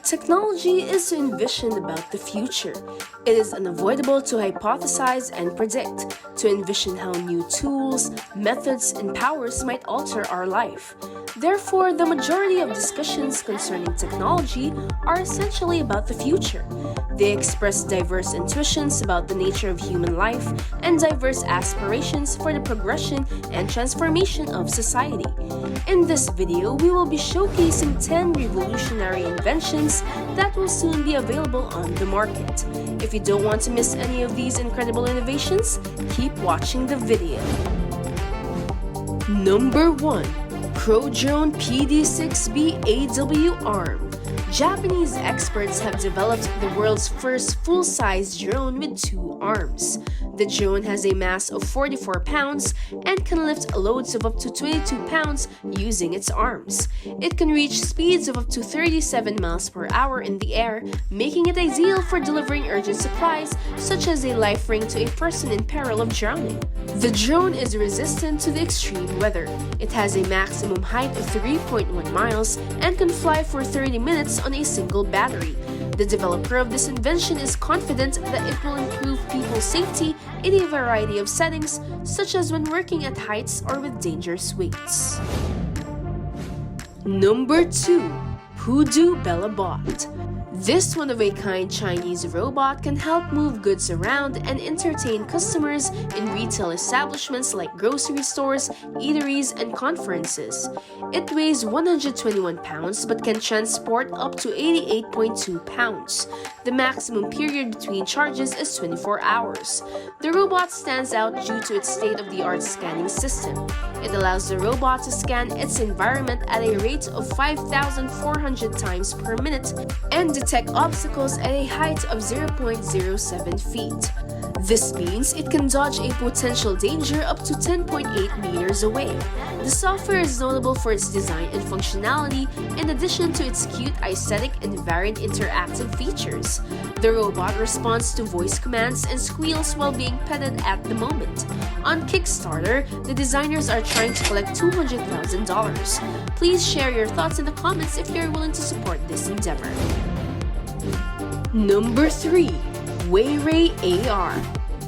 Technology is to envision about the future. It is unavoidable to hypothesize and predict, to envision how new tools, methods, and powers might alter our life. Therefore, the majority of discussions concerning technology are essentially about the future. They express diverse intuitions about the nature of human life and diverse aspirations for the progression and transformation of society. In this video, we will be showcasing 10 revolutionary inventions that will soon be available on the market. If you don't want to miss any of these incredible innovations, keep watching the video. Number 1. PRODRONE PD6B AW Arm. Japanese experts have developed the world's first full-size drone with 2 arms. The drone has a mass of 44 pounds and can lift loads of up to 22 pounds using its arms. It can reach speeds of up to 37 miles per hour in the air, making it ideal for delivering urgent supplies such as a life ring to a person in peril of drowning. The drone is resistant to the extreme weather. It has a maximum height of 3.1 miles and can fly for 30 minutes on a single battery. The developer of this invention is confident that it will improve people's safety in a variety of settings, such as when working at heights or with dangerous weights. Number 2. PUDU Bellabot. This one-of-a-kind Chinese robot can help move goods around and entertain customers in retail establishments like grocery stores, eateries, and conferences. It weighs 121 pounds but can transport up to 88.2 pounds. The maximum period between charges is 24 hours. The robot stands out due to its state-of-the-art scanning system. It allows the robot to scan its environment at a rate of 5,400 times per minute and detect obstacles at a height of 0.07 feet. This means it can dodge a potential danger up to 10.8 meters away. The software is notable for its design and functionality in addition to its cute aesthetic and varied interactive features. The robot responds to voice commands and squeals while being petted at the moment. On Kickstarter, the designers are trying to collect $200,000. Please share your thoughts in the comments if you're willing to support this endeavor. Number 3. Wayray AR.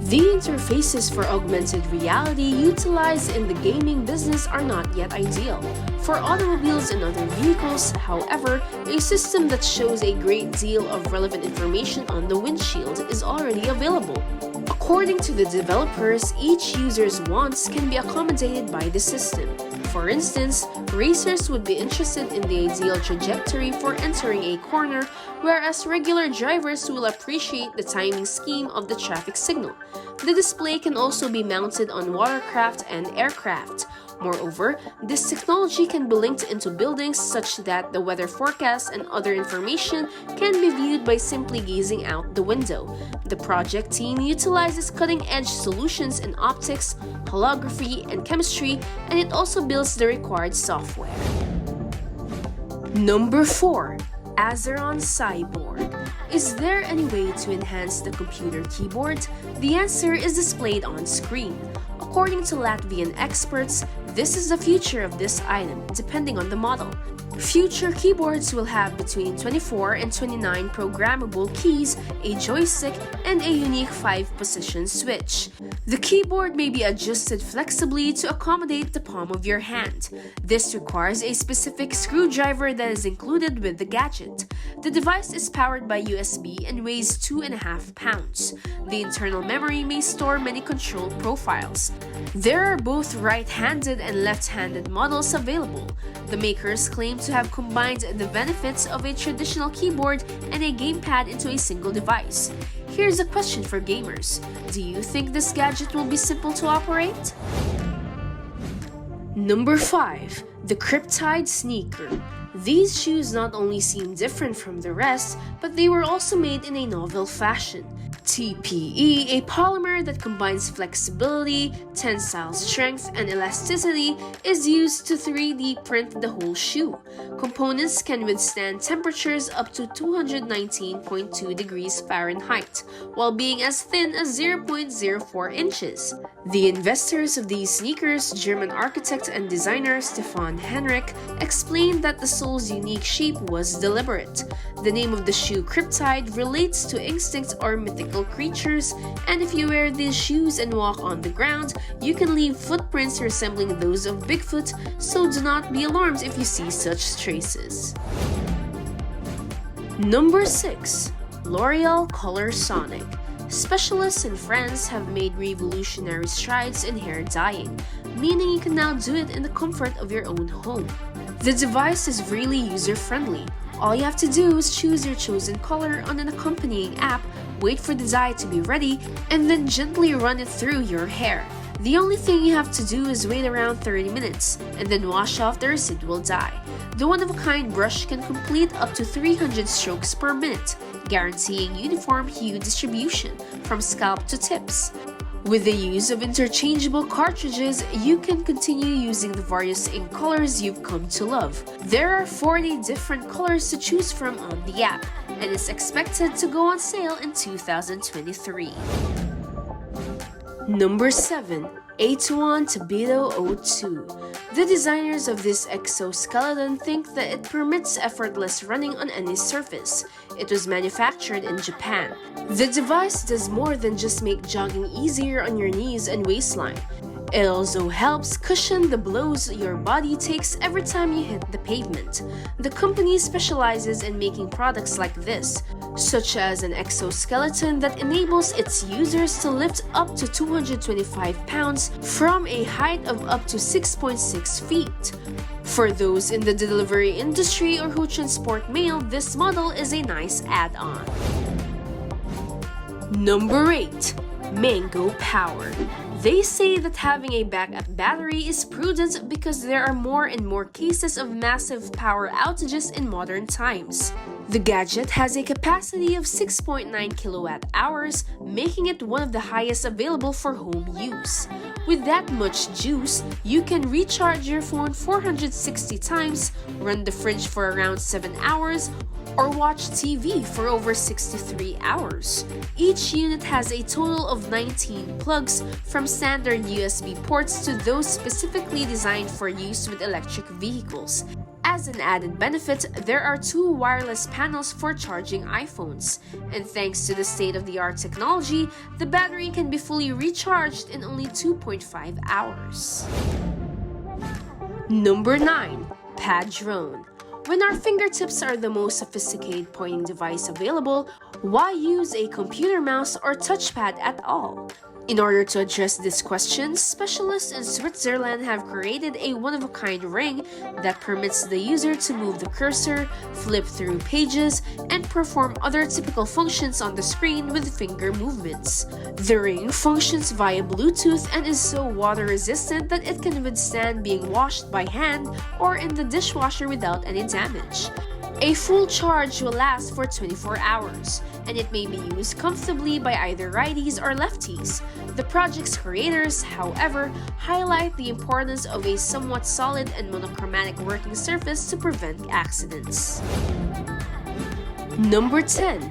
The interfaces for augmented reality utilized in the gaming business are not yet ideal. For automobiles and other vehicles, however, a system that shows a great deal of relevant information on the windshield is already available. According to the developers, each user's wants can be accommodated by the system. For instance, racers would be interested in the ideal trajectory for entering a corner, whereas regular drivers will appreciate the timing scheme of the traffic signal. The display can also be mounted on watercraft and aircraft. Moreover, this technology can be linked into buildings such that the weather forecast and other information can be viewed by simply gazing out the window. The project team utilizes cutting-edge solutions in optics, holography, and chemistry, and it also builds the required software. Number 4. AzeroOn Cyborg. Is there any way to enhance the computer keyboard? The answer is displayed on screen. According to Latvian experts, this is the future of this item, depending on the model. Future keyboards will have between 24 and 29 programmable keys, a joystick, and a unique 5-position switch. The keyboard may be adjusted flexibly to accommodate the palm of your hand. This requires a specific screwdriver that is included with the gadget. The device is powered by USB and weighs 2.5 pounds. The internal memory may store many control profiles. There are both right-handed and left-handed models available. The makers claim to have combined the benefits of a traditional keyboard and a gamepad into a single device. Here's a question for gamers. Do you think this gadget will be simple to operate? Number 5. The Kryptide Sneaker. These shoes not only seem different from the rest, but they were also made in a novel fashion. TPE, a polymer that combines flexibility, tensile strength, and elasticity, is used to 3D print the whole shoe. Components can withstand temperatures up to 219.2 degrees Fahrenheit, while being as thin as 0.04 inches. The inventors of these sneakers, German architect and designer Stefan Henrich, explained that the sole's unique shape was deliberate. The name of the shoe Kryptide relates to instinct or mythical creatures, and if you wear these shoes and walk on the ground, you can leave footprints resembling those of Bigfoot, so do not be alarmed if you see such traces. Number 6. L'Oreal COLORSONIC. Specialists in France have made revolutionary strides in hair dyeing, meaning you can now do it in the comfort of your own home. The device is really user-friendly. All you have to do is choose your chosen color on an accompanying app, wait for the dye to be ready, and then gently run it through your hair. The only thing you have to do is wait around 30 minutes, and then wash off the residual dye. The one-of-a-kind brush can complete up to 300 strokes per minute, guaranteeing uniform hue distribution from scalp to tips. With the use of interchangeable cartridges, you can continue using the various ink colors you've come to love. There are 40 different colors to choose from on the app, and it's expected to go on sale in 2023. Number 7. ATOUN TABITO O2. The designers of this exoskeleton think that it permits effortless running on any surface. It was manufactured in Japan. The device does more than just make jogging easier on your knees and waistline. It also helps cushion the blows your body takes every time you hit the pavement. The company specializes in making products like this, such as an exoskeleton that enables its users to lift up to 225 pounds from a height of up to 6.6 feet. For those in the delivery industry or who transport mail, this model is a nice add-on. Number 8. Mango Power. They say that having a backup battery is prudent because there are more and more cases of massive power outages in modern times. The gadget has a capacity of 6.9 kilowatt hours, making it one of the highest available for home use. With that much juice, you can recharge your phone 460 times, run the fridge for around 7 hours, or watch TV for over 63 hours. Each unit has a total of 19 plugs, from standard USB ports to those specifically designed for use with electric vehicles. As an added benefit, there are 2 wireless panels for charging iPhones, and thanks to the state-of-the-art technology, the battery can be fully recharged in only 2.5 hours. Number 9. PADRONE. When our fingertips are the most sophisticated pointing device available, why use a computer mouse or touchpad at all? In order to address this question, specialists in Switzerland have created a one-of-a-kind ring that permits the user to move the cursor, flip through pages, and perform other typical functions on the screen with finger movements. The ring functions via Bluetooth and is so water-resistant that it can withstand being washed by hand or in the dishwasher without any damage. A full charge will last for 24 hours, and it may be used comfortably by either righties or lefties. The project's creators, however, highlight the importance of a somewhat solid and monochromatic working surface to prevent accidents. Number 10.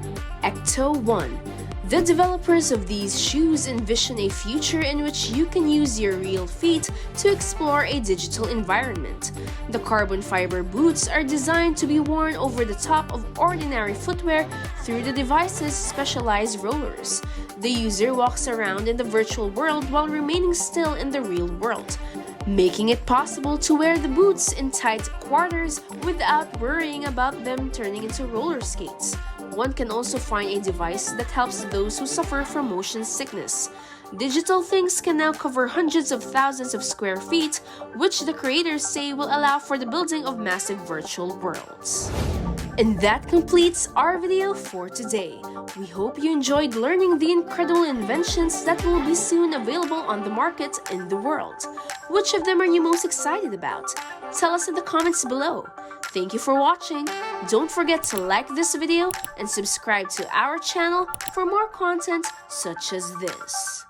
Ecto1. The developers of these shoes envision a future in which you can use your real feet to explore a digital environment. The carbon fiber boots are designed to be worn over the top of ordinary footwear through the device's specialized rollers. The user walks around in the virtual world while remaining still in the real world, making it possible to wear the boots in tight quarters without worrying about them turning into roller skates. One can also find a device that helps those who suffer from motion sickness. Digital things can now cover hundreds of thousands of square feet, which the creators say will allow for the building of massive virtual worlds. And that completes our video for today. We hope you enjoyed learning the incredible inventions that will be soon available on the market in the world. Which of them are you most excited about? Tell us in the comments below. Thank you for watching. Don't forget to like this video and subscribe to our channel for more content such as this.